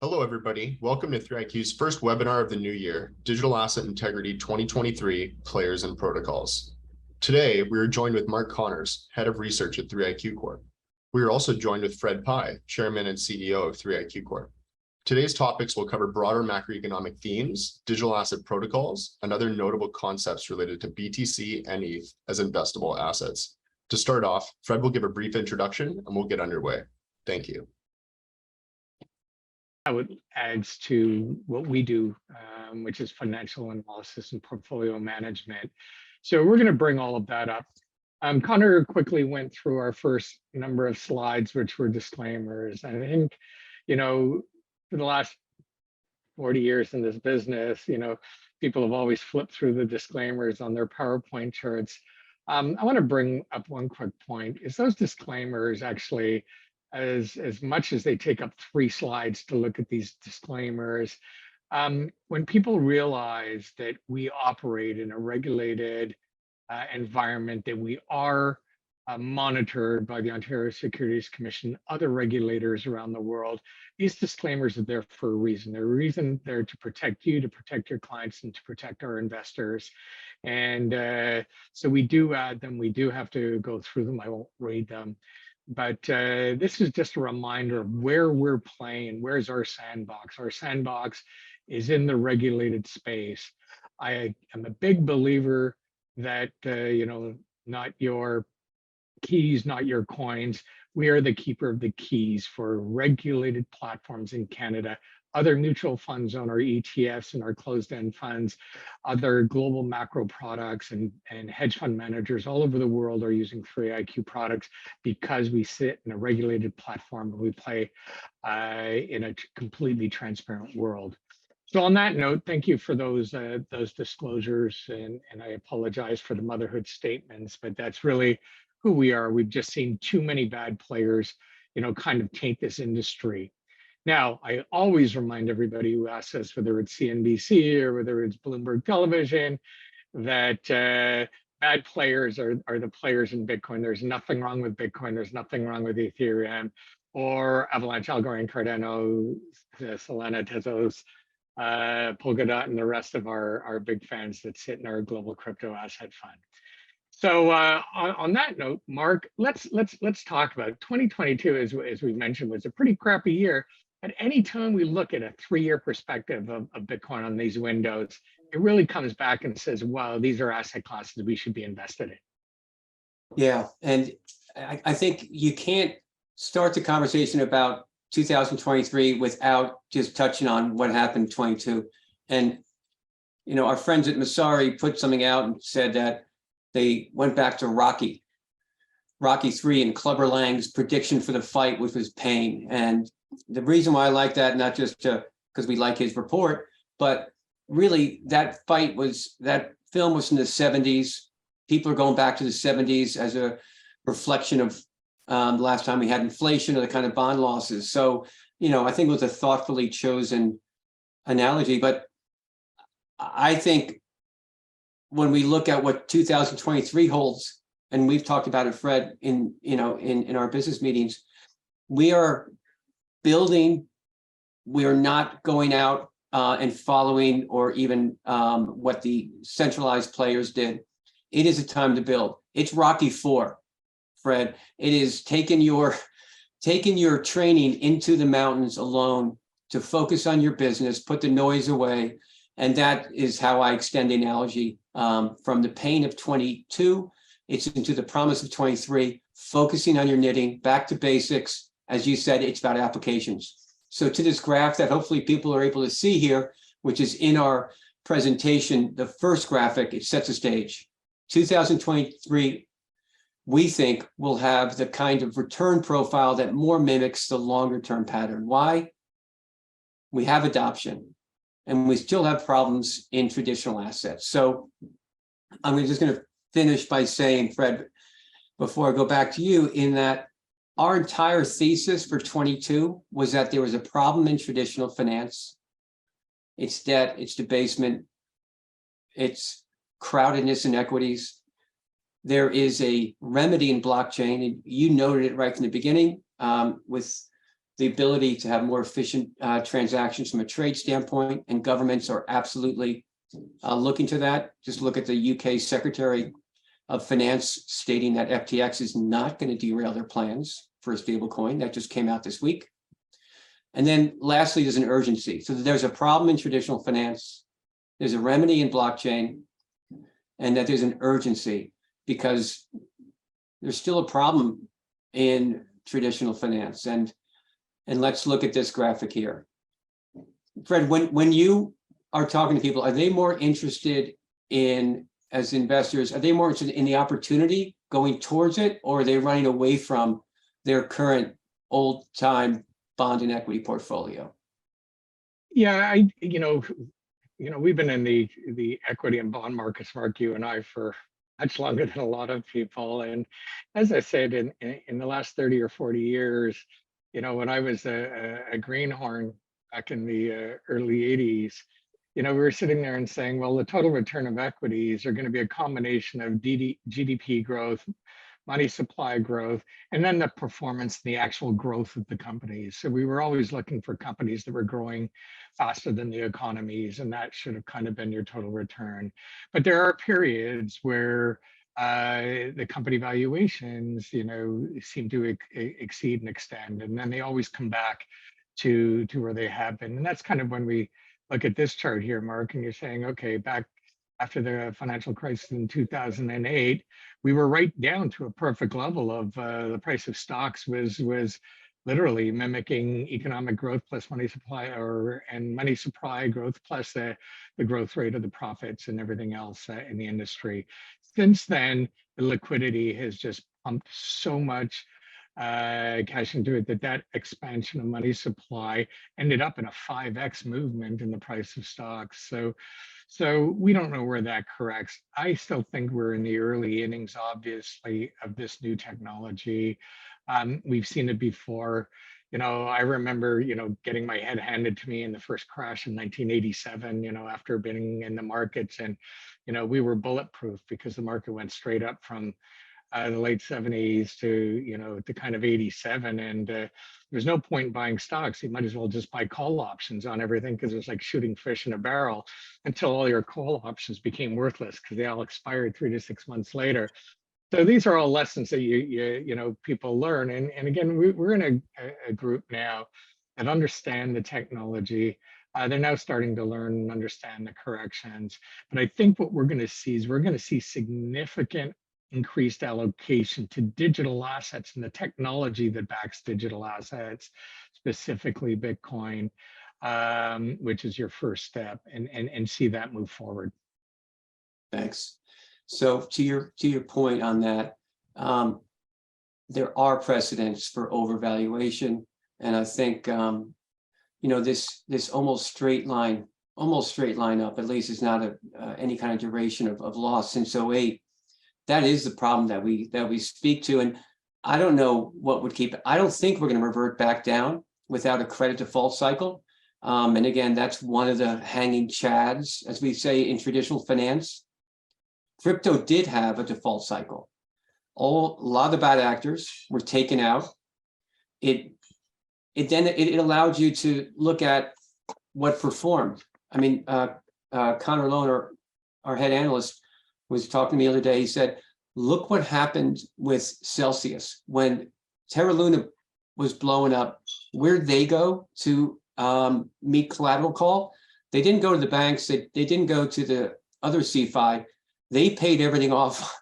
Hello, everybody. Welcome to 3IQ's first webinar of the new year, Digital Asset Integrity 2023 Players and Protocols. Today, we are joined with Mark Connors, Head of Research at 3IQ Corp. We are also joined with Fred Pye, Chairman and CEO of 3IQ Corp. Today's topics will cover broader macroeconomic themes, digital asset protocols, and other notable concepts related to BTC and ETH as investable assets. To start off, Fred will give a brief introduction and we'll get underway. Thank you. It adds to what we do, which is financial analysis and portfolio management. So we're going to bring all of that up. Connor quickly went through our first number of slides, which were disclaimers. And I think, for the last 40 years in this business, people have always flipped through the disclaimers on their PowerPoint charts. I want to bring up one quick point, is those disclaimers actually, as much as they take up 3 slides to look at these disclaimers, when people realize that we operate in a regulated environment, that we are monitored by the Ontario Securities Commission, other regulators around the world, these disclaimers are there for a reason. They're there to protect you, to protect your clients, and to protect our investors. And so we do add them. We do have to go through them. I won't read them. But this is just a reminder of where we're playing. Where's our sandbox? Our sandbox is in the regulated space. I am a big believer that, not your keys, not your coins. We are the keeper of the keys for regulated platforms in Canada. Other mutual funds on our ETFs and our closed-end funds, other global macro products and hedge fund managers all over the world are using 3IQ products because we sit in a regulated platform and we play in a completely transparent world. So on that note, thank you for those disclosures, and I apologize for the motherhood statements, but that's really who we are. We've just seen too many bad players, kind of taint this industry. Now, I always remind everybody who asks us, whether it's CNBC or whether it's Bloomberg Television, that bad players are the players in Bitcoin. There's nothing wrong with Bitcoin. There's nothing wrong with Ethereum or Avalanche, Algorand, Cardano, Solana, Tezos, Polkadot, and the rest of our big fans that sit in our global crypto asset fund. So on that note, Mark, let's talk about it. 2022, as we mentioned, was a pretty crappy year. At any time we look at a 3-year perspective of Bitcoin on these windows, it really comes back and says, wow, these are asset classes we should be invested in. Yeah, and I think you can't start the conversation about 2023 without just touching on what happened in 22. And, our friends at Masari put something out and said that they went back to Rocky 3 and Clubber Lang's prediction for the fight, which was pain. And the reason why I like that, not just because we like his report, but really that film was in the 70s. People are going back to the 70s as a reflection of the last time we had inflation or the kind of bond losses. So, I think it was a thoughtfully chosen analogy. But I think when we look at what 2023 holds, and we've talked about it, Fred, in our business meetings, we are building. We are not going out and following or even what the centralized players did. It is a time to build. It's Rocky 4, Fred. It is taking your training into the mountains alone to focus on your business, put the noise away. And that is how I extend the analogy from the pain of 22, it's into the promise of 23, focusing on your knitting, back to basics. As you said, it's about applications. So to this graph that hopefully people are able to see here, which is in our presentation, the first graphic, it sets a stage. 2023, we think, will have the kind of return profile that more mimics the longer term pattern. Why? We have adoption, and we still have problems in traditional assets. So I'm just going to finish by saying, Fred, before I go back to you, in that our entire thesis for 22 was that there was a problem in traditional finance. It's debt, it's debasement, it's crowdedness in equities. There is a remedy in blockchain, and you noted it right from the beginning with the ability to have more efficient transactions from a trade standpoint, and governments are absolutely looking to that. Just look at the UK Secretary of Finance stating that FTX is not going to derail their plans for a stablecoin. That just came out this week. And then lastly, there's an urgency. So there's a problem in traditional finance, there's a remedy in blockchain, and that there's an urgency because there's still a problem in traditional finance. And let's look at this graphic here. Fred, when you are talking to people, are they more interested in, as investors, are they more interested in the opportunity going towards it, or are they running away from their current old time bond and equity portfolio? Yeah, we've been in the equity and bond markets, Mark, you and I, for much longer than a lot of people. And as I said, in the last 30 or 40 years, when I was a greenhorn back in the early 80s, we were sitting there and saying, well, the total return of equities are going to be a combination of GDP growth, money supply growth, and then the performance, the actual growth of the companies. So we were always looking for companies that were growing faster than the economies, and that should have kind of been your total return. But there are periods where the company valuations, seem to exceed and extend, and then they always come back to where they have been. And that's kind of when we look at this chart here, Mark, and you're saying, okay, back after the financial crisis in 2008, we were right down to a perfect level of the price of stocks was literally mimicking economic growth plus money supply, and money supply growth plus the growth rate of the profits and everything else in the industry. Since then, the liquidity has just pumped so much cash into it that expansion of money supply ended up in a 5x movement in the price of stocks. So we don't know where that corrects. I still think we're in the early innings, obviously, of this new technology. We've seen it before. I remember, getting my head handed to me in the first crash in 1987, after being in the markets, and, we were bulletproof because the market went straight up from the late 70s to kind of 87. And there's no point in buying stocks. You might as well just buy call options on everything, because it's like shooting fish in a barrel until all your call options became worthless because they all expired 3 to 6 months later. So these are all lessons that people learn. And again, we're in a group now that understand the technology. They're now starting to learn and understand the corrections. But I think what we're going to see is we're going to see significant increased allocation to digital assets and the technology that backs digital assets, specifically Bitcoin, which is your first step, and see that move forward. Thanks. So to your point on that, there are precedents for overvaluation, and I think this almost straight line up, at least is not any kind of duration of loss since 2008. That is the problem that we speak to, and I don't know what would keep it. I don't think we're going to revert back down without a credit default cycle. And again, that's one of the hanging chads, as we say in traditional finance. Crypto did have a default cycle. A lot of the bad actors were taken out. It allowed you to look at what performed. I mean, Connor Loan, our head analyst, was talking to me the other day. He said, look what happened with Celsius. When Terra Luna was blowing up, where'd they go to meet collateral call? They didn't go to the banks. They didn't go to the other CeFi. They paid everything off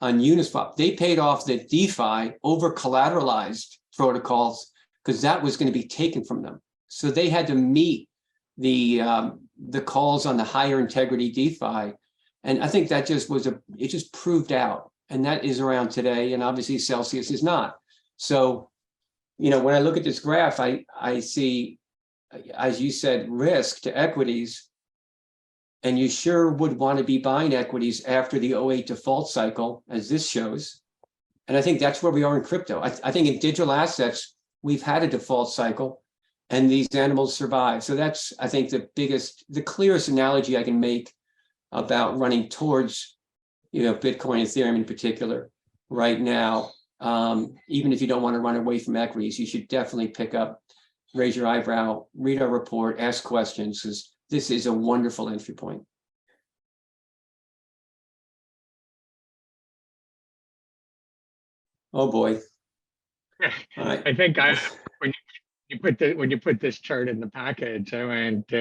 on Uniswap. They paid off the DeFi over collateralized protocols because that was going to be taken from them. So they had to meet the calls on the higher integrity DeFi. And I think that it just proved out, and that is around today. And obviously Celsius is not. So, when I look at this graph, I see, as you said, risk to equities, and you sure would want to be buying equities after the 2008 default cycle, as this shows. And I think that's where we are in crypto. I think in digital assets, we've had a default cycle, and these animals survive. So that's, I think, the clearest analogy I can make about running towards, Bitcoin, Ethereum in particular right now. Even if you don't want to run away from equities, you should definitely pick up raise your eyebrow, read our report, ask questions, because this is a wonderful entry point. Oh boy. All right. I think when you put this chart in the package, I went,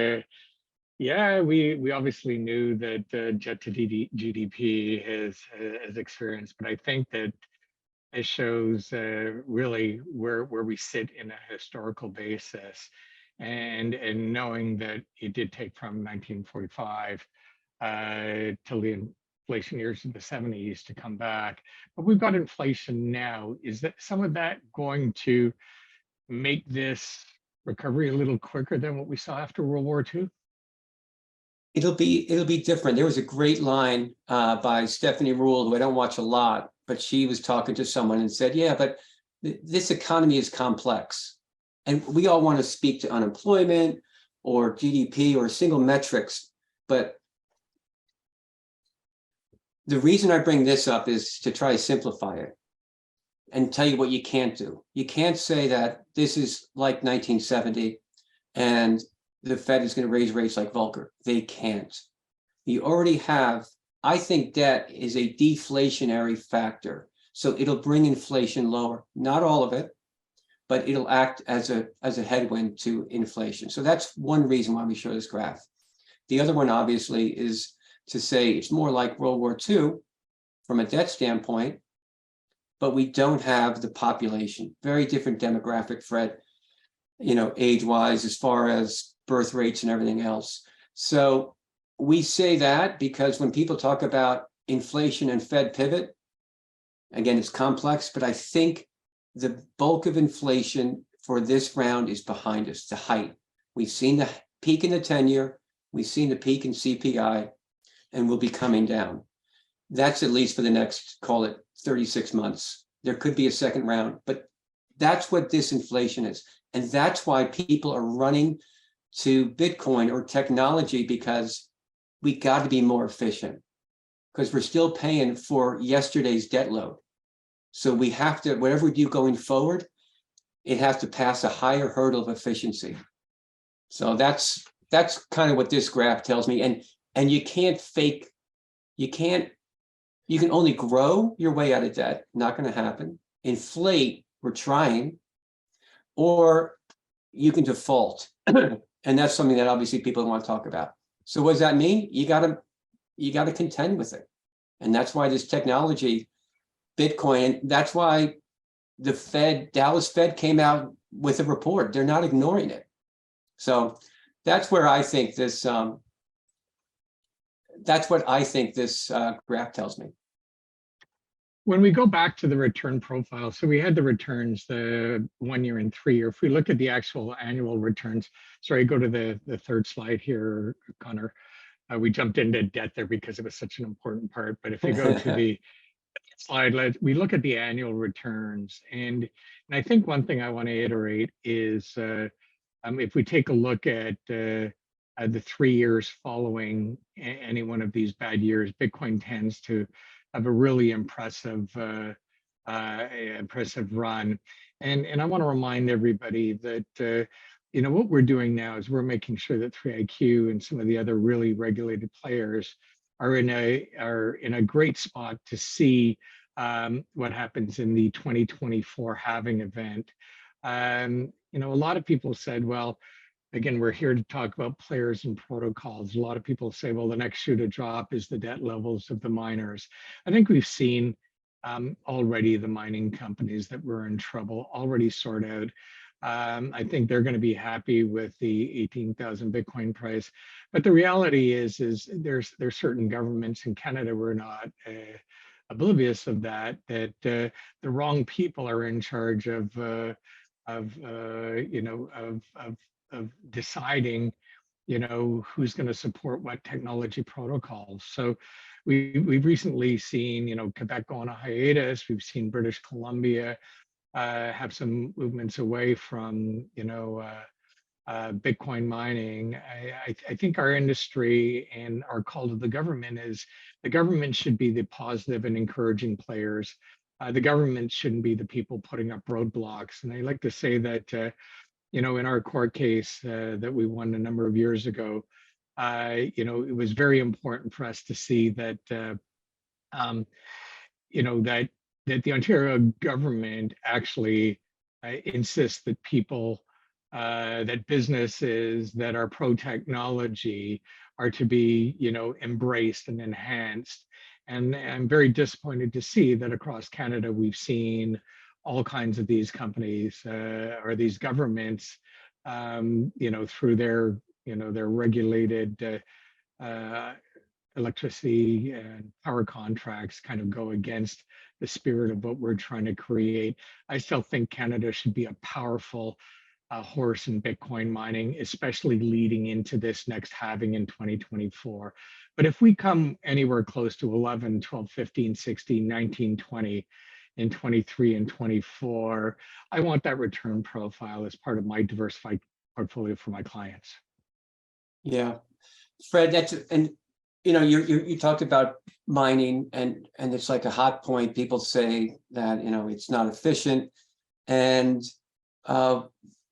yeah, we obviously knew that jet to GDP has experienced, but I think that it shows really where we sit in a historical basis, and knowing that it did take from 1945 till the inflation years of the 70s to come back, but we've got inflation now. Is that some of that going to make this recovery a little quicker than what we saw after World War II? It'll be different. There was a great line by Stephanie Rule, who I don't watch a lot, but she was talking to someone and said, yeah, but this economy is complex. And we all want to speak to unemployment or GDP or single metrics. But the reason I bring this up is to try to simplify it and tell you what you can't do. You can't say that this is like 1970 and the Fed is going to raise rates like Volcker. They can't. You already have, I think debt is a deflationary factor. So it'll bring inflation lower. Not all of it, but it'll act as a headwind to inflation. So that's one reason why we show this graph. The other one, obviously, is to say it's more like World War II from a debt standpoint, but we don't have the population. Very different demographic, Fred, age-wise, as far as birth rates and everything else. So we say that because when people talk about inflation and Fed pivot, again, it's complex, but I think the bulk of inflation for this round is behind us, the height. We've seen the peak in the 10-year, we've seen the peak in CPI, and we'll be coming down. That's at least for the next, call it 36 months. There could be a second round, but that's what disinflation is. And that's why people are running to Bitcoin or technology, because we got to be more efficient, because we're still paying for yesterday's debt load. So we have to, whatever we do going forward, it has to pass a higher hurdle of efficiency. So that's kind of what this graph tells me. And you can't fake, you can only grow your way out of debt. Not going to happen. Inflate, we're trying, or you can default. And that's something that obviously people want to talk about. So what does that mean? You gotta contend with it. And that's why this technology, Bitcoin, that's why the Fed, Dallas Fed came out with a report. They're not ignoring it. So that's where I think this, that's what I think this graph tells me. When we go back to the return profile, so we had the returns, the 1 year and 3 year. If we look at the actual annual returns, sorry, go to the third slide here, Connor. We jumped into debt there because it was such an important part. But if you go to the slide, we look at the annual returns. And I think one thing I want to iterate is if we take a look at the 3 years following any one of these bad years, Bitcoin tends to have a really impressive run. And I want to remind everybody that what we're doing now is we're making sure that 3IQ and some of the other really regulated players are in a great spot to see what happens in the 2024 halving event. A lot of people said, well, again, we're here to talk about players and protocols. A lot of people say, well, the next shoe to drop is the debt levels of the miners. I think we've seen already the mining companies that were in trouble already sort out. I think they're going to be happy with the 18,000 Bitcoin price. But the reality is there's certain governments in Canada were not oblivious of that the wrong people are in charge of deciding, who's going to support what technology protocols. So we've recently seen, Quebec go on a hiatus. We've seen British Columbia have some movements away from, Bitcoin mining. I think our industry and our call to the government is the government should be the positive and encouraging players. The government shouldn't be the people putting up roadblocks. And I like to say that in our court case that we won a number of years ago, it was very important for us to see that, um, that the Ontario government actually insists that that businesses that are pro-technology are to be, embraced and enhanced. And I'm very disappointed to see that across Canada, we've seen all kinds of these companies or these governments, through their regulated electricity and power contracts kind of go against the spirit of what we're trying to create. I still think Canada should be a powerful horse in Bitcoin mining, especially leading into this next halving in 2024. But if we come anywhere close to 11, 12, 15, 16, 19, 20 in 23 and 24, I want that return profile as part of my diversified portfolio for my clients. Yeah, Fred, you talked about mining and it's like a hot point. People say that, it's not efficient. And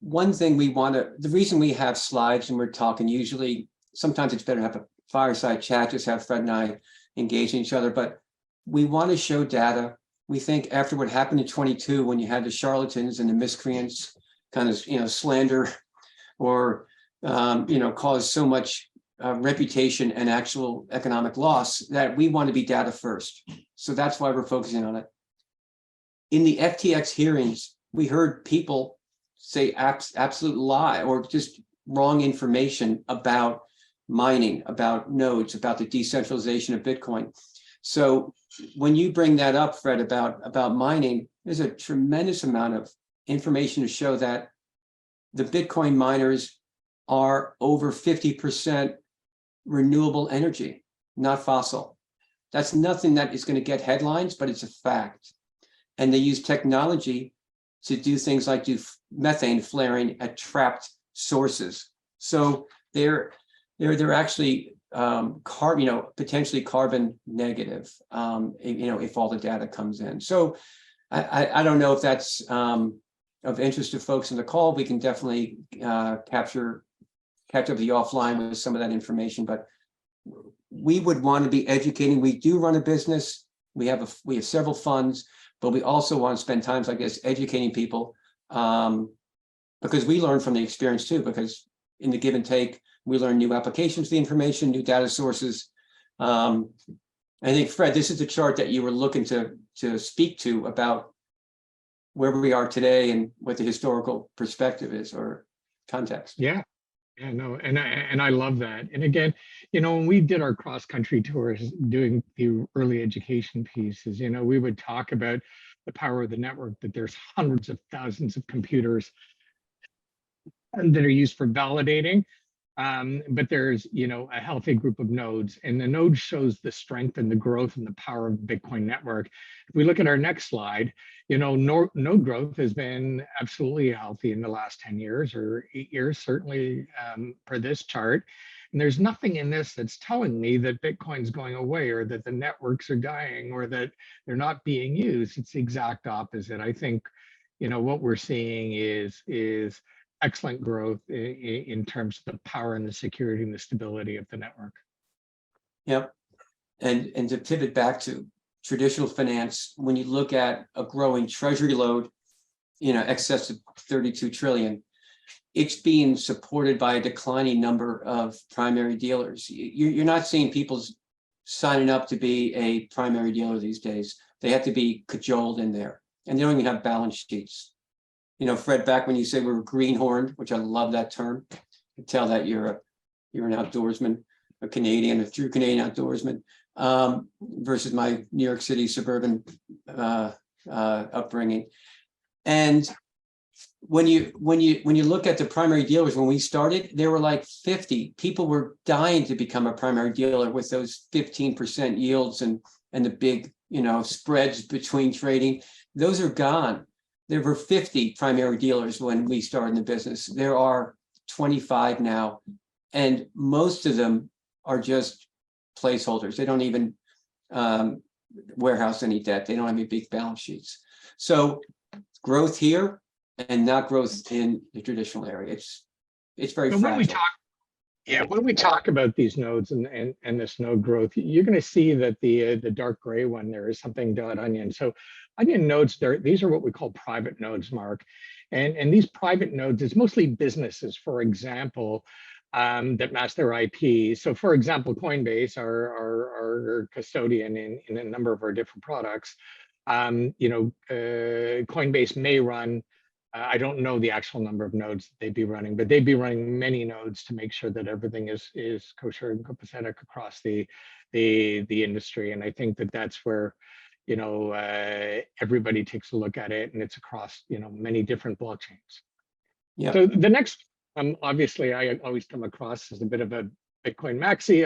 one thing the reason we have slides and we're talking, usually, sometimes it's better to have a fireside chat, just have Fred and I engage each other, but we want to show data. We think after what happened in 22, when you had the charlatans and the miscreants kind of, slander or, cause so much reputation and actual economic loss, that we want to be data first. So that's why we're focusing on it. In the FTX hearings, we heard people say absolute lie or just wrong information about mining, about nodes, about the decentralization of Bitcoin. So when you bring that up, Fred, about mining, there's a tremendous amount of information to show that the Bitcoin miners are over 50% renewable energy, not fossil. That's nothing that is going to get headlines, but it's a fact. And they use technology to do things like do methane flaring at trapped sources. So they're actually potentially carbon negative, if all the data comes in. So I don't know if that's of interest to folks in the call. We can definitely catch up with you offline with some of that information, but we would want to be educating. We do run a business. We have several funds, but we also want to spend times like this educating people, because we learn from the experience too, because in the give and take, we learn new applications, the information, new data sources. I think, Fred, this is the chart that you were looking to speak to about where we are today and what the historical perspective is or context. Yeah. Yeah, no, and I love that. And again, when we did our cross-country tours doing the early education pieces, we would talk about the power of the network, that there's hundreds of thousands of computers that are used for validating. But there's, a healthy group of nodes, and the node shows the strength and the growth and the power of the Bitcoin network. If we look at our next slide, node growth has been absolutely healthy in the last 10 years or 8 years, certainly per this chart. And there's nothing in this that's telling me that Bitcoin's going away or that the networks are dying or that they're not being used. It's the exact opposite. I think, what we're seeing is excellent growth in terms of the power and the security and the stability of the network. Yep. And to pivot back to traditional finance, when you look at a growing treasury load, excess of 32 trillion, it's being supported by a declining number of primary dealers. You're not seeing people signing up to be a primary dealer these days. They have to be cajoled in there, and they don't even have balance sheets. Fred, back when you said we were greenhorned, which I love that term, I can tell that you're an outdoorsman, a true Canadian outdoorsman, versus my New York City suburban upbringing. And when you look at the primary dealers, when we started, there were like 50. People were dying to become a primary dealer with those 15% yields and the big, spreads between trading. Those are gone. There were 50 primary dealers when we started in the business. There are 25 now, and most of them are just placeholders. They don't even warehouse any debt. They don't have any big balance sheets. So growth here, and not growth in the traditional area. It's very But fragile. when we talk about these nodes and this node growth, you're going to see that the dark gray one there is something .onion. So onion nodes, these are what we call private nodes, Mark. And these private nodes, it's mostly businesses, for example, that mask their IP. So for example, Coinbase, our custodian in a number of our different products, Coinbase may run, I don't know the actual number of nodes that they'd be running, but they'd be running many nodes to make sure that everything is kosher and copacetic across the industry. And I think that that's where, everybody takes a look at it, and it's across, many different blockchains. Yeah. So the next, obviously, I always come across as a bit of a Bitcoin maxi.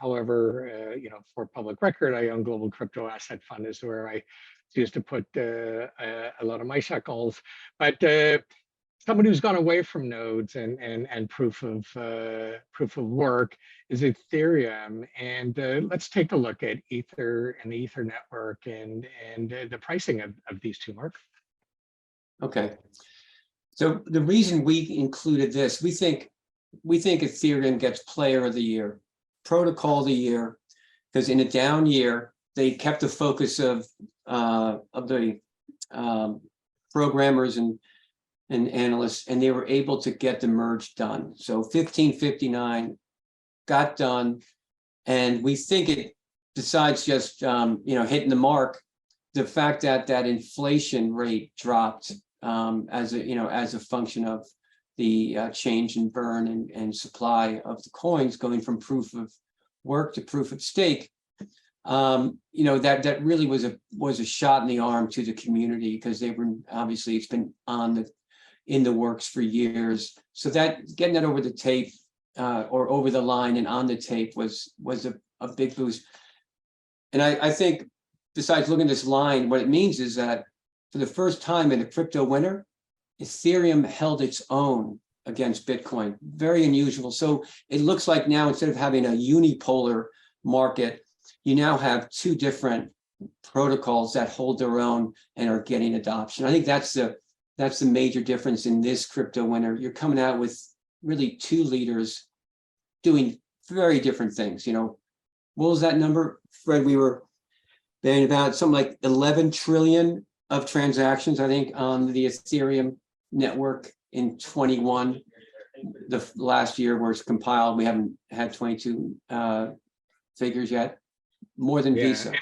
However, for public record, I own Global Crypto Asset Fund is where I choose to put a lot of my shekels. But somebody who's gone away from nodes and proof of work is Ethereum. And let's take a look at Ether and the Ether network and the pricing of these two, Mark. Okay. So the reason we included this, we think Ethereum gets Player of the Year, Protocol of the Year, because in a down year they kept the focus of the programmers and analysts, and they were able to get the merge done. So 1559 got done, and we think it, besides just hitting the mark, the fact that that inflation rate dropped as a function of the change in burn and supply of the coins going from proof of work to proof of stake, that really was a shot in the arm to the community, because they were obviously, it's been in the works for years. So that getting that over the tape or over the line and on the tape was a big boost. And I think, besides looking at this line, what it means is that for the first time in a crypto winter, Ethereum held its own against Bitcoin. Very unusual. So it looks like now, instead of having a unipolar market, you now have two different protocols that hold their own and are getting adoption. I think that's the major difference in this crypto winter. You're coming out with really two leaders doing very different things. What was that number, Fred? We were banning about something like 11 trillion of transactions, I think, on the Ethereum network in 21. The last year where it's compiled, we haven't had 22 figures yet, more than Visa.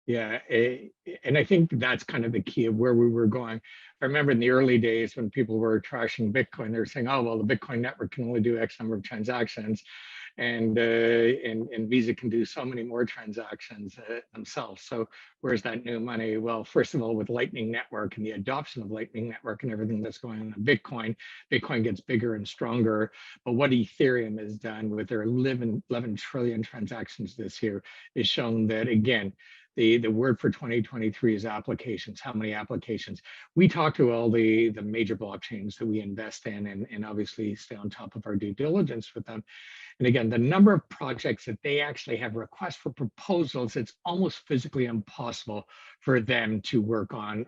And I think that's kind of the key of where we were going. I remember in the early days when people were trashing Bitcoin, they were saying, "Oh, well, the Bitcoin network can only do X number of transactions, and Visa can do so many more transactions themselves. So where's that new money?" Well, first of all, with Lightning Network and the adoption of Lightning Network and everything that's going on in Bitcoin gets bigger and stronger. But what Ethereum has done with their 11 trillion transactions this year is shown that, again, the word for 2023 is applications. How many applications? We talk to all the major blockchains that we invest in and obviously stay on top of our due diligence with them. And again, the number of projects that they actually have requests for proposals, it's almost physically impossible for them to work on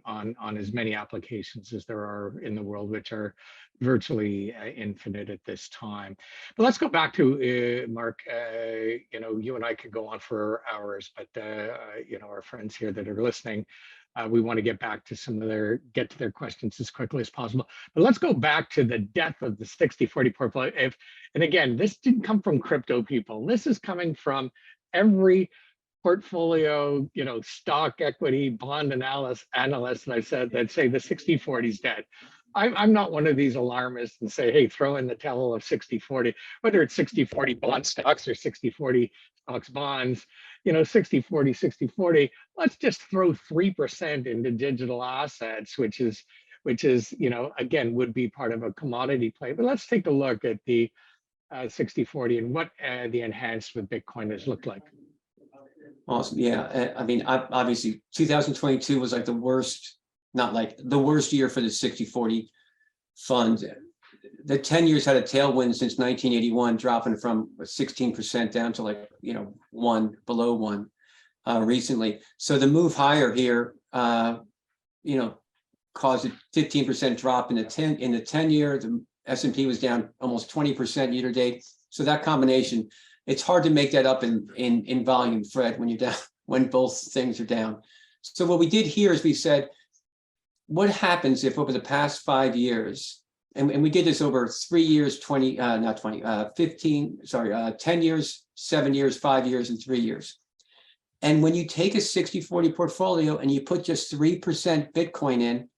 as many applications as there are in the world, which are virtually infinite at this time. But let's go back to Mark. You and I could go on for hours, but our friends here that are listening, we want to get back to get to their questions as quickly as possible. But let's go back to the death of the 60/40 portfolio. And again, this didn't come from crypto people. This is coming from every portfolio, stock, equity, bond analysts that I said that say the 60/40 is dead. I'm not one of these alarmists and say, hey, throw in the towel of 60/40, whether it's 60/40 bond stocks or 60/40 stocks bonds, 60/40, let's just throw 3% into digital assets, which is, again, would be part of a commodity play. But let's take a look at the 60/40 and what the enhanced with Bitcoin has looked like. Awesome. Yeah. I mean, obviously 2022 was like the worst, not like the worst year for the 60/40 fund. The 10 years had a tailwind since 1981, dropping from 16% down to below one recently. So the move higher here, caused a 15% drop in the 10-year. The S&P was down almost 20% year to date. So that combination, it's hard to make that up in volume, Fred, when you're down, when both things are down. So what we did here is we said, what happens if over the past 5 years, and we did this over 3 years, 10 years, 7 years, 5 years, and 3 years. And when you take a 60-40 portfolio and you put just 3% Bitcoin in,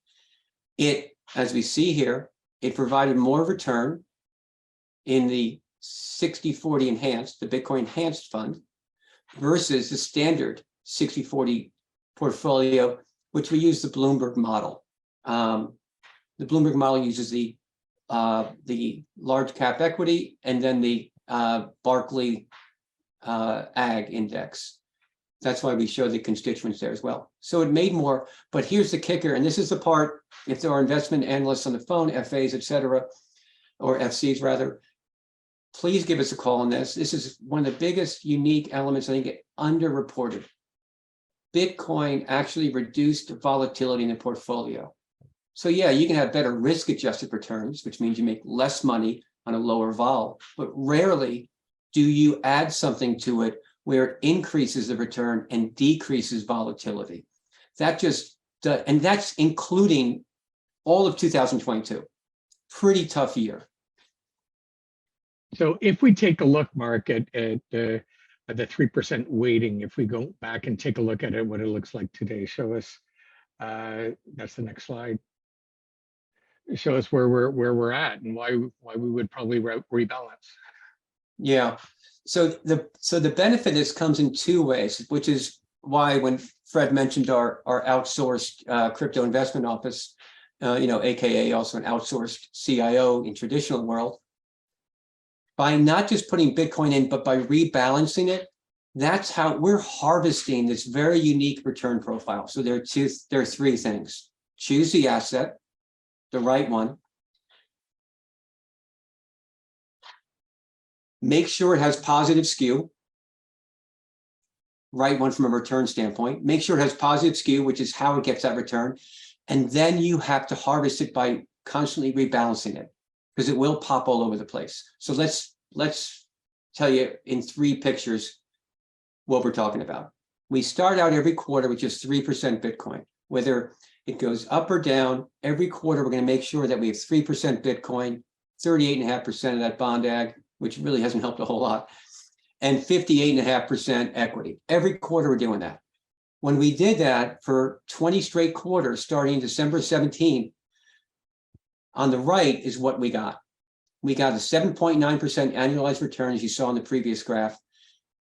it, as we see here, it provided more return in the 60-40 enhanced, the Bitcoin enhanced fund, versus the standard 60-40 portfolio, which we use the Bloomberg model. The Bloomberg model uses the large cap equity and then the Barclay Ag index. That's why we show the constituents there as well. So it made more, but here's the kicker, and this is the part, if there are investment analysts on the phone, FAs, et cetera, or FCs rather, please give us a call on this. This is one of the biggest unique elements I think get underreported. Bitcoin actually reduced volatility in the portfolio. So yeah, you can have better risk-adjusted returns, which means you make less money on a lower vol, but rarely do you add something to it where it increases the return and decreases volatility. That just, and that's including all of 2022. Pretty tough year. So if we take a look, Mark, at the 3% weighting, if we go back and take a look at it, what it looks like today, show us, that's the next slide. Show us where we're at and why we would probably rebalance. Yeah. So the benefit of this comes in two ways, which is why when Fred mentioned our outsourced crypto investment office, AKA also an outsourced CIO in traditional world, by not just putting Bitcoin in, but by rebalancing it, that's how we're harvesting this very unique return profile. So there are three things. Choose the asset, the right one. Make sure it has positive skew, right one from a return standpoint. Make sure it has positive skew, which is how it gets that return. And then you have to harvest it by constantly rebalancing it, because it will pop all over the place. So let's tell you in 3 pictures what we're talking about. We start out every quarter with just 3% Bitcoin. Whether it goes up or down, every quarter we're going to make sure that we have 3% Bitcoin, 38.5% of that bond ag, which really hasn't helped a whole lot, and 58.5% equity. Every quarter we're doing that. When we did that for 20 straight quarters, starting December 17, on the right is what we got. We got a 7.9% annualized return, as you saw in the previous graph.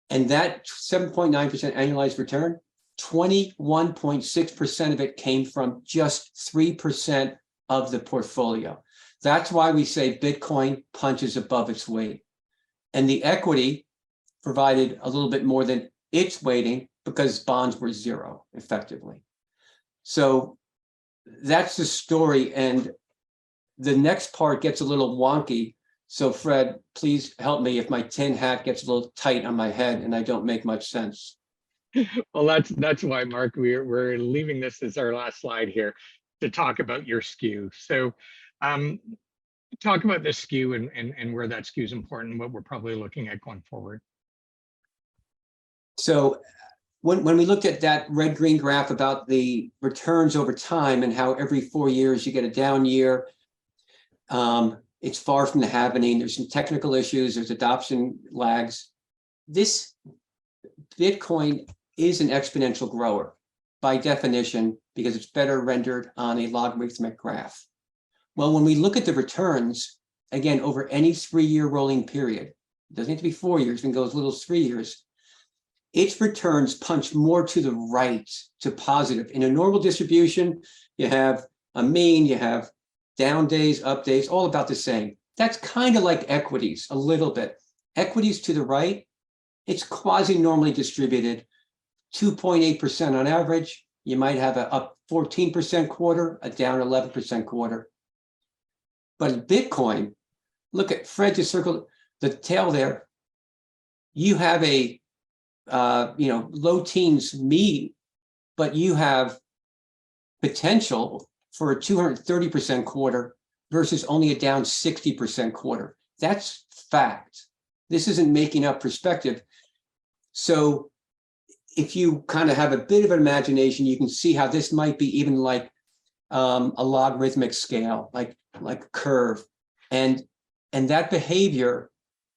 And that 7.9% annualized return, 21.6% of it came from just 3% of the portfolio. That's why we say Bitcoin punches above its weight. And the equity provided a little bit more than its weighting because bonds were zero, effectively. So that's the story. And the next part gets a little wonky. So Fred, please help me if my tin hat gets a little tight on my head and I don't make much sense. Well, that's why, Mark, we're leaving this as our last slide here to talk about your skew. So talk about the skew and where that skew is important, what we're probably looking at going forward. So when we looked at that red-green graph about the returns over time and how every 4 years you get a down year, it's far from the happening. There's some technical issues. There's adoption lags. This Bitcoin is an exponential grower by definition because it's better rendered on a logarithmic graph. Well, when we look at the returns, again, over any 3-year rolling period, it doesn't have to be 4 years, it can go as little as 3 years, its returns punch more to the right, to positive. In a normal distribution, you have a mean, you have down days, up days, all about the same. That's kind of like equities, a little bit. Equities to the right, it's quasi-normally distributed, 2.8% on average. You might have a up 14% quarter, a down 11% quarter. But in Bitcoin, look at Fred just circled the tail there. You have a low teens mean, but you have potential for a 230% quarter versus only a down 60% quarter. That's fact. This isn't making up perspective. So if you kind of have a bit of an imagination, you can see how this might be even like a logarithmic scale, like a curve. And that behavior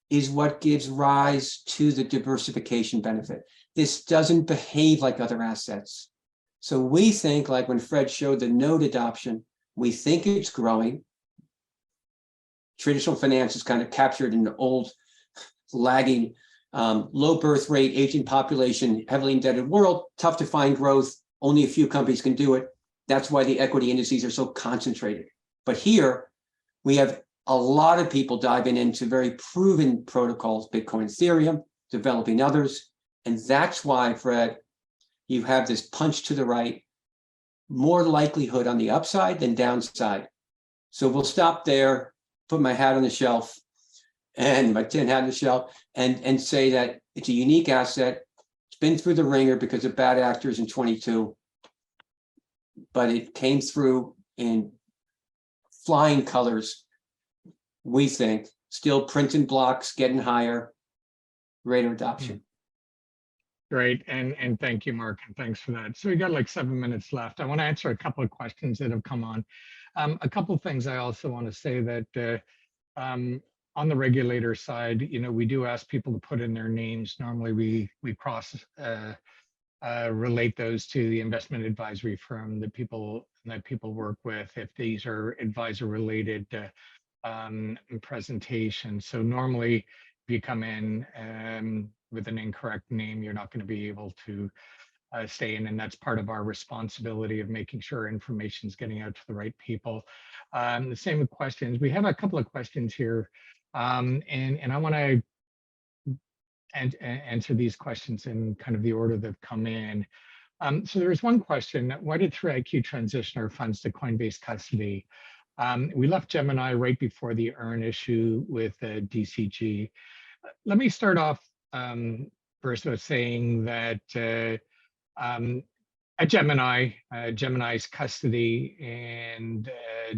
is what gives rise to the diversification benefit. This doesn't behave like other assets. So we think, like when Fred showed the node adoption, we think it's growing. Traditional finance is kind of captured in the old lagging, low birth rate, aging population, heavily indebted world, tough to find growth. Only a few companies can do it. That's why the equity indices are so concentrated. But here we have a lot of people diving into very proven protocols, Bitcoin, Ethereum, developing others. And that's why, Fred, you have this punch to the right, more likelihood on the upside than downside. So we'll stop there, put my hat on the shelf and my tin hat on the shelf and say that it's a unique asset. It's been through the ringer because of bad actors in 22, but it came through in flying colors, we think, still printing blocks, getting higher, rate of adoption. Great, and thank you, Mark, and thanks for that. So we got like 7 minutes left. I want to answer a couple of questions that have come on. A couple of things I also want to say that on the regulator side, you know, we do ask people to put in their names. Normally we cross relate those to the investment advisory firm that people work with if these are advisor related presentations. So normally if you come in with an incorrect name, you're not going to be able to stay in, and that's part of our responsibility of making sure information is getting out to the right people. The same with questions. We have a couple of questions here, and I want to answer these questions in kind of the order they've come in. So there was one question: why did 3iQ transition our funds to Coinbase custody? We left Gemini right before the earn issue with DCG. Let me start off first with saying that at Gemini, Gemini's custody and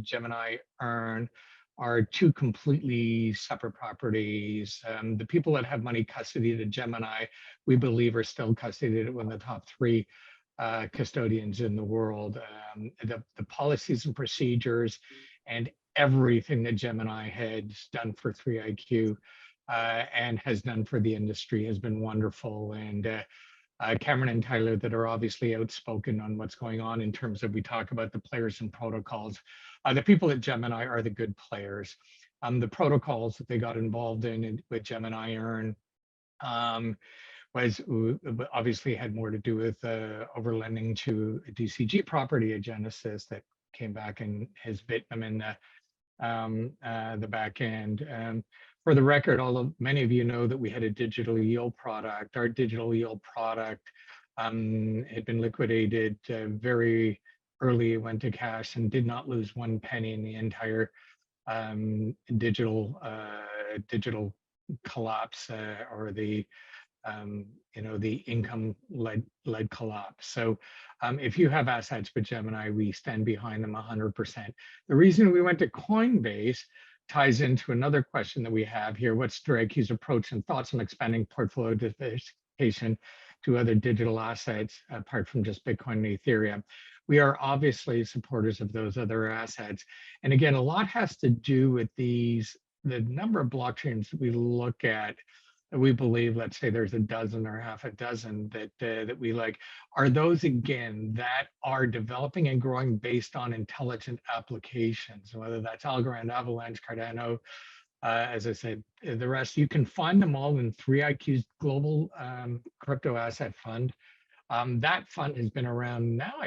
Gemini earn are two completely separate properties. The people that have money custodied at Gemini, we believe, are still custodied at one of the top three custodians in the world. The policies and procedures and everything that Gemini has done for 3iQ and has done for the industry has been wonderful. And Cameron and Tyler, that are obviously outspoken on what's going on in terms of, we talk about the players and protocols. The people at Gemini are the good players. The protocols that they got involved in with Gemini Earn was obviously had more to do with overlending to a DCG property, a Genesis, that came back and has bit them in the back end. For the record, many of you know that we had a digital yield product. Our digital yield product had been liquidated very early. It went to cash and did not lose one penny in the entire digital collapse or the the income-led collapse. So if you have assets with Gemini, we stand behind them 100%. The reason we went to Coinbase ties into another question that we have here. What's 3iQ's approach and thoughts on expanding portfolio diversification to other digital assets apart from just Bitcoin and Ethereum? We are obviously supporters of those other assets. And again, a lot has to do with the number of blockchains that we look at. We believe, let's say there's a dozen or half a dozen that we like, are those, again, that are developing and growing based on intelligent applications, whether that's Algorand, Avalanche, Cardano, as I said, the rest. You can find them all in 3iQ's global crypto asset fund. That fund has been around now.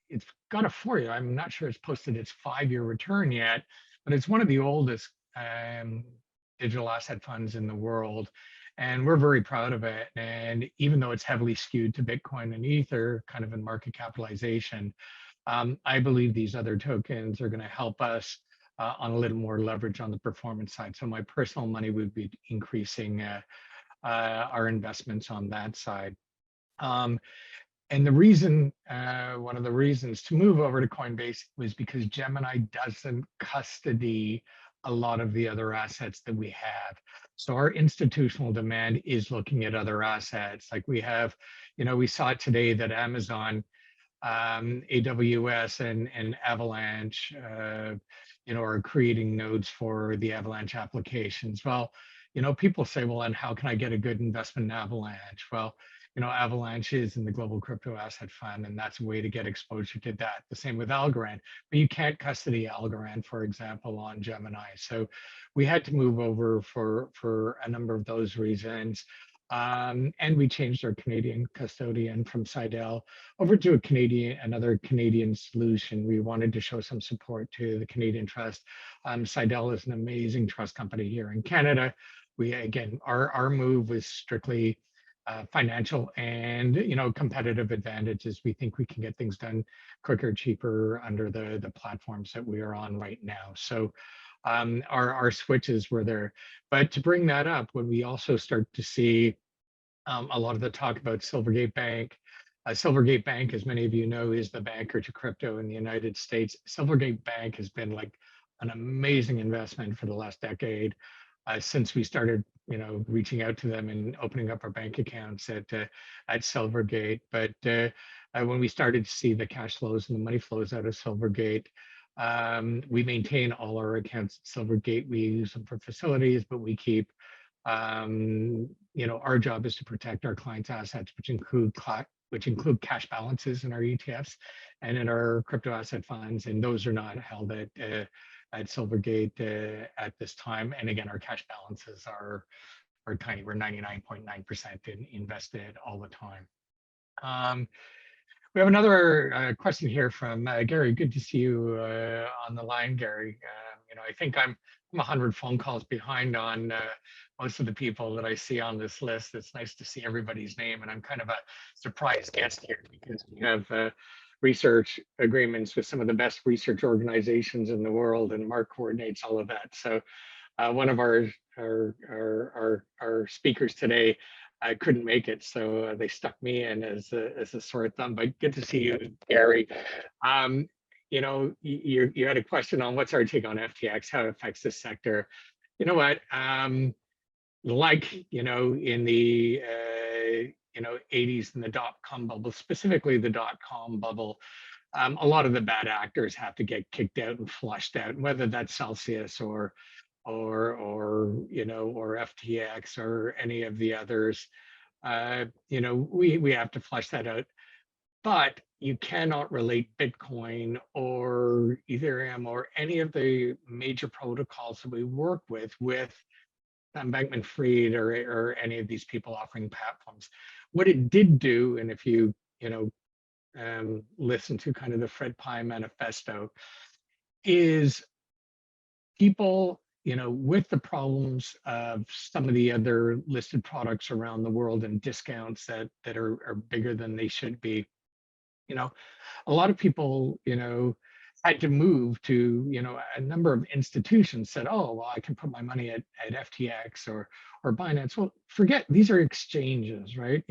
It's got a 4-year. I'm not sure it's posted its 5-year return yet, but it's one of the oldest digital asset funds in the world, and we're very proud of it. And even though it's heavily skewed to Bitcoin and Ether, kind of in market capitalization, I believe these other tokens are going to help us on a little more leverage on the performance side. So my personal money would be increasing our investments on that side. And the reason, one of the reasons to move over to Coinbase was because Gemini doesn't custody a lot of the other assets that we have. So our institutional demand is looking at other assets. Like we have, we saw today that Amazon, AWS and Avalanche, are creating nodes for the Avalanche applications. Well, people say, well, and how can I get a good investment in Avalanche? Well, Avalanche is in the Global Crypto Asset Fund, and that's a way to get exposure to that. The same with Algorand, but you can't custody Algorand, for example, on Gemini. So we had to move over for a number of those reasons. And we changed our Canadian custodian from Sidel over to another Canadian solution. We wanted to show some support to the Canadian Trust. Sidel is an amazing trust company here in Canada. Our move was strictly financial and competitive advantages. We think we can get things done quicker, cheaper under the platforms that we are on right now. So our switches were there. But to bring that up, when we also start to see a lot of the talk about Silvergate Bank. Silvergate Bank, as many of you know, is the banker to crypto in the United States. Silvergate Bank has been like an amazing investment for the last decade. Since we started, reaching out to them and opening up our bank accounts at Silvergate. But when we started to see the cash flows and the money flows out of Silvergate, we maintain all our accounts at Silvergate. We use them for facilities, but we keep, our job is to protect our clients' assets, which include cash balances in our ETFs and in our crypto asset funds, and those are not held at Silvergate at this time. And again, our cash balances are tiny. We're 99.9% invested all the time. We have another question here from Gary. Good to see you on the line, Gary. I think I'm 100 phone calls behind on most of the people that I see on this list. It's nice to see everybody's name, and I'm kind of a surprise guest here because we have research agreements with some of the best research organizations in the world, and Mark coordinates all of that. So one of our speakers today couldn't make it, so they stuck me in as a sore thumb. But good to see you, Gary. You had a question on what's our take on FTX, how it affects this sector. You know what? In the 80s and the dot-com bubble, specifically the dot-com bubble, a lot of the bad actors have to get kicked out and flushed out, whether that's Celsius or FTX or any of the others. We have to flush that out. But you cannot relate Bitcoin or Ethereum or any of the major protocols that we work with Sam Bankman-Fried or any of these people offering platforms. What it did do, and if you listen to kind of the Fred Pye manifesto, is people, with the problems of some of the other listed products around the world and discounts that are bigger than they should be, a lot of people, had to move to, a number of institutions said, oh, well, I can put my money at FTX or Binance. Well, forget, these are exchanges, right?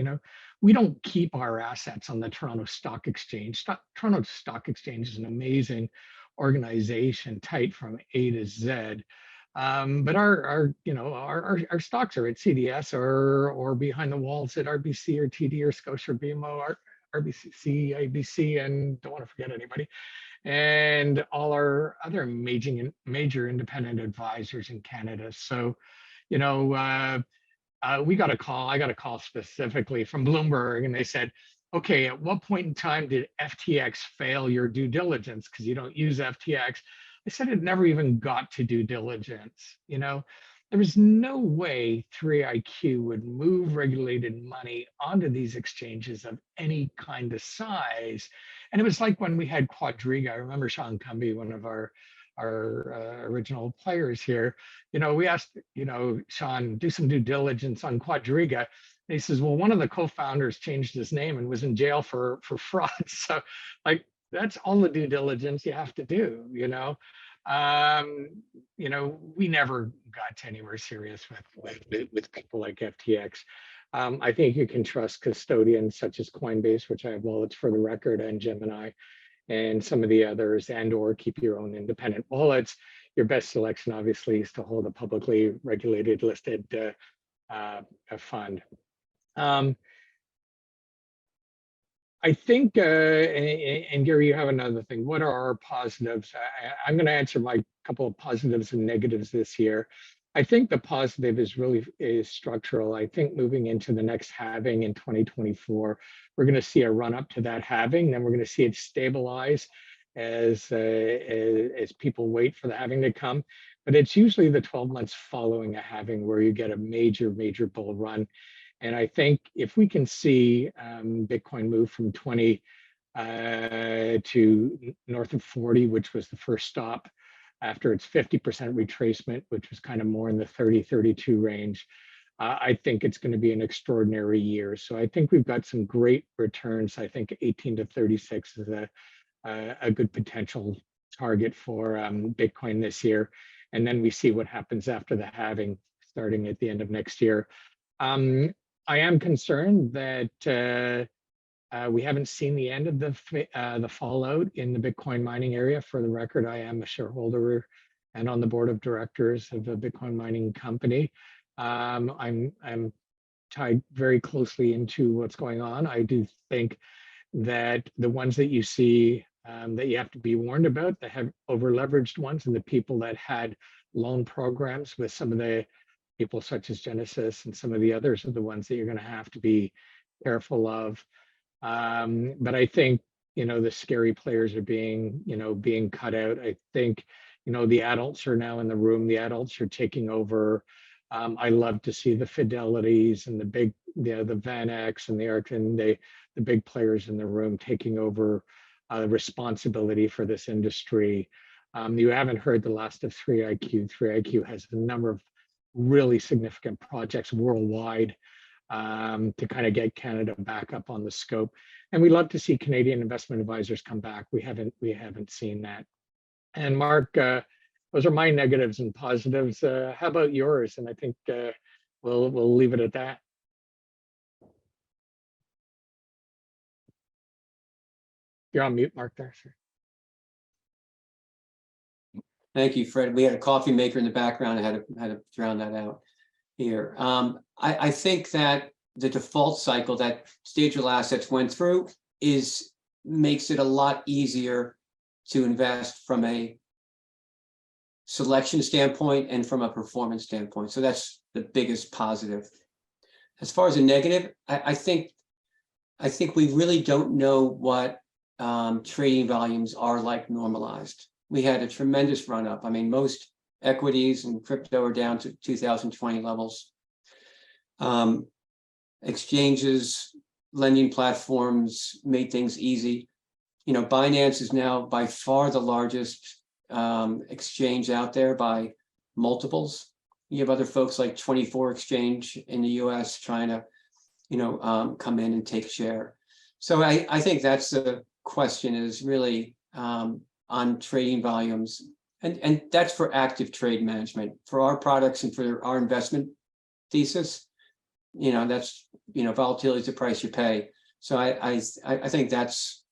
We don't keep our assets on the Toronto Stock Exchange. Toronto Stock Exchange is an amazing organization, tight from A to Z. But our stocks are at CDS or behind the walls at RBC or TD or Scotia or BMO or RBC, ABC, and don't want to forget anybody, and all our other major independent advisors in Canada. So, we got a call. I got a call specifically from Bloomberg, and they said, okay, at what point in time did FTX fail your due diligence? Because you don't use FTX. I said it never even got to due diligence. There was no way 3IQ would move regulated money onto these exchanges of any kind of size. And it was like when we had Quadriga. I remember Sean Cumby, one of our original players here. We asked, Sean, do some due diligence on Quadriga. And he says, well, one of the co-founders changed his name and was in jail for fraud. So like, that's all the due diligence you have to do, We never got to anywhere serious with people like FTX. I think you can trust custodians such as Coinbase, which I have wallets for the record, and Gemini, and some of the others, and or keep your own independent wallets. Your best selection, obviously, is to hold a publicly regulated, listed fund. I think, and Gary, you have another thing. What are our positives? I'm going to answer my couple of positives and negatives this year. I think the positive is structural. I think moving into the next halving in 2024, we're going to see a run up to that halving. Then we're going to see it stabilize as people wait for the halving to come. But it's usually the 12 months following a halving where you get a major bull run. And I think if we can see Bitcoin move from 20 to north of 40, which was the first stop after its 50% retracement, which was kind of more in the 30, 32 range, I think it's going to be an extraordinary year. So I think we've got some great returns. I think 18 to 36 is a good potential target for Bitcoin this year. And then we see what happens after the halving starting at the end of next year. I am concerned that we haven't seen the end of the fallout in the Bitcoin mining area. For the record, I am a shareholder and on the board of directors of a Bitcoin mining company. I'm tied very closely into what's going on. I do think that the ones that you see that you have to be warned about, that have over leveraged ones, and the people that had loan programs with some of the people such as Genesis and some of the others are the ones that you're going to have to be careful of. But I think, the scary players are being cut out. I think, the adults are now in the room. The adults are taking over. I love to see the Fidelities and the big, the VanEck and the Arc and the big players in the room taking over the responsibility for this industry. You haven't heard the last of 3iQ. 3iQ has a number of really significant projects worldwide to kind of get Canada back up on the scope. And we love to see Canadian investment advisors come back. We haven't seen that. And Mark, those are my negatives and positives. How about yours? And I think we'll leave it at that. You're on mute, Mark, there, sir. Thank you, Fred. We had a coffee maker in the background. I had to drown that out here. I think that the default cycle that digital assets went through makes it a lot easier to invest from a selection standpoint and from a performance standpoint. So that's the biggest positive. As far as a negative, I think we really don't know what trading volumes are like normalized. We had a tremendous run up. I mean, most equities and crypto are down to 2020 levels. Exchanges, lending platforms made things easy. Binance is now by far the largest exchange out there by multiples. You have other folks like 24 Exchange in the US trying to, come in and take share. So I think that's the question, is really on trading volumes. And that's for active trade management. For our products and for our investment thesis, that's, volatility is the price you pay. So I think that's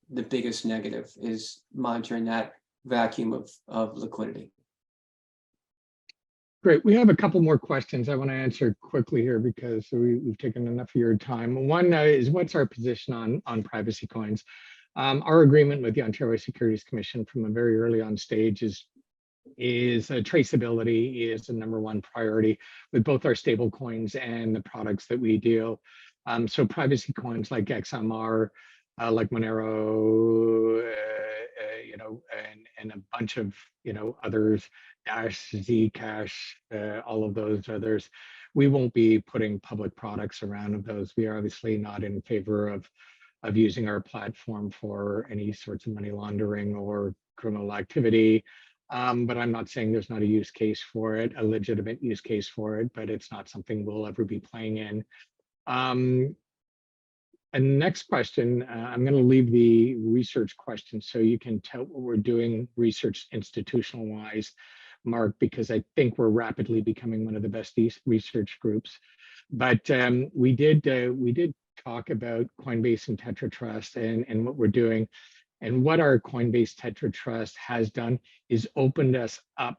the biggest negative, is monitoring that vacuum of liquidity. Great. We have a couple more questions I want to answer quickly here because we've taken enough of your time. One is, what's our position on privacy coins? Our agreement with the Ontario Securities Commission from a very early on stage is traceability is the #1 priority with both our stable coins and the products that we deal. So privacy coins like XMR, like Monero, and a bunch of others, Dash, Zcash, all of those others. We won't be putting public products around of those. We are obviously not in favor of using our platform for any sorts of money laundering or criminal activity. But I'm not saying there's not a use case for it, a legitimate use case for it, but it's not something we'll ever be playing in. And next question, I'm going to leave the research question so you can tell what we're doing research institutional wise, Mark, because I think we're rapidly becoming one of the best research groups. But we did talk about Coinbase and Tetra Trust and what we're doing. And what our Coinbase Tetra Trust has done is opened us up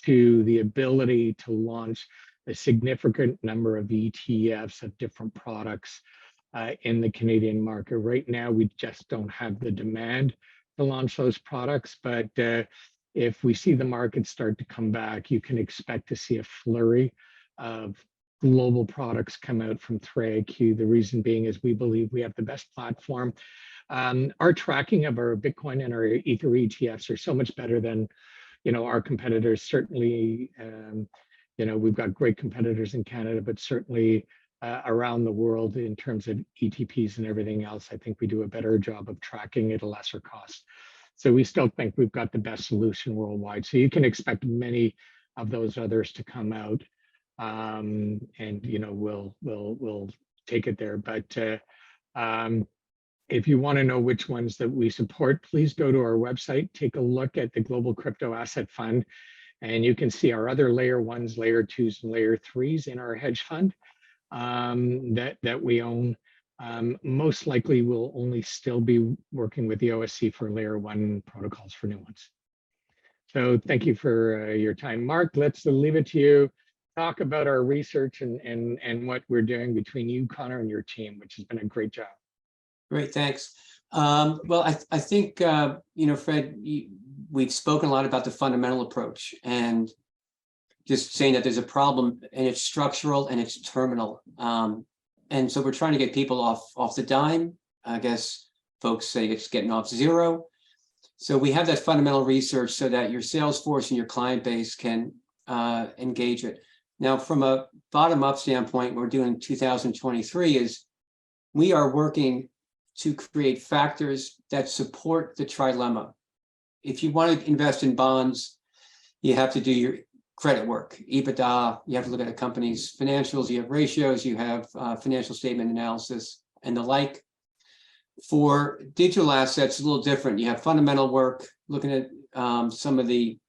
to the ability to launch a significant number of ETFs of different products in the Canadian market. Right now, we just don't have the demand to launch those products, but if we see the market start to come back, you can expect to see a flurry of global products come out from 3iQ. The reason being is we believe we have the best platform. Our tracking of our Bitcoin and our Ether ETFs are so much better than, our competitors. Certainly, we've got great competitors in Canada, but certainly around the world in terms of ETPs and everything else, I think we do a better job of tracking at a lesser cost. So we still think we've got the best solution worldwide. So you can expect many of those others to come out, and we'll take it there. But if you want to know which ones that we support, please go to our website, take a look at the Global Crypto Asset Fund, and you can see our other layer 1s, layer 2s, and layer 3s in our hedge fund that we own. Most likely we'll only still be working with the OSC for layer 1 protocols for new ones. So thank you for your time. Mark, let's leave it to you. Talk about our research and what we're doing between you, Connor, and your team, which has been a great job. Great, thanks. Well, I think, Fred, we've spoken a lot about the fundamental approach and just saying that there's a problem and it's structural and it's terminal. And so we're trying to get people off the dime. I guess folks say it's getting off zero. So we have that fundamental research so that your sales force and your client base can engage it. Now, from a bottom-up standpoint, what we're doing in 2023 is we are working to create factors that support the trilemma. If you want to invest in bonds, you have to do your credit work, EBITDA, you have to look at a company's financials, you have ratios, you have financial statement analysis and the like. For digital assets, a little different. You have fundamental work, looking at some of the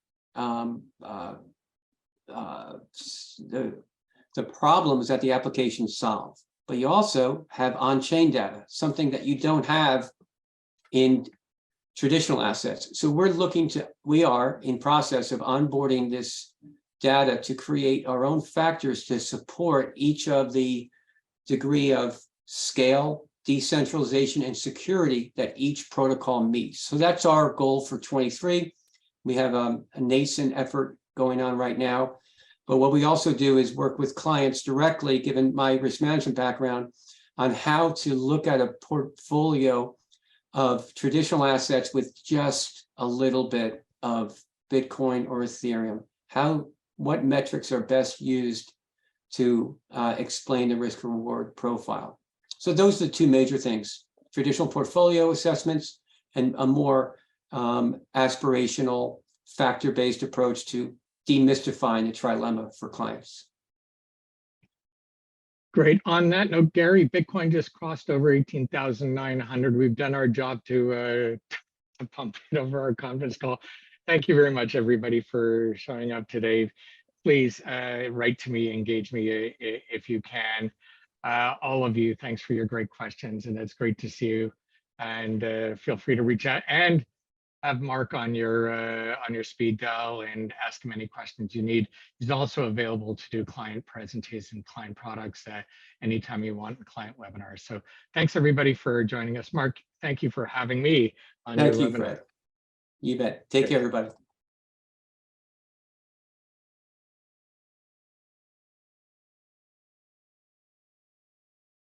problems that the applications solve. But you also have on-chain data, something that you don't have in traditional assets. So we are in process of onboarding this data to create our own factors to support each of the degree of scale, decentralization, and security that each protocol meets. So that's our goal for 23. We have a nascent effort going on right now. But what we also do is work with clients directly, given my risk management background, on how to look at a portfolio of traditional assets with just a little bit of Bitcoin or Ethereum. What metrics are best used to explain the risk and reward profile? So those are the two major things: traditional portfolio assessments and a more aspirational factor-based approach to demystifying the trilemma for clients. Great. On that note, Gary, Bitcoin just crossed over 18,900. We've done our job to pump it over our conference call. Thank you very much, everybody, for showing up today. Please write to me, engage me if you can. All of you, thanks for your great questions, and it's great to see you. And feel free to reach out and have Mark on your speed dial and ask him any questions you need. He's also available to do client presentations and client products anytime you want, client webinars. So thanks everybody for joining us. Mark, thank you for having me on your webinar. Thank you, Fred. You bet. Take care, everybody.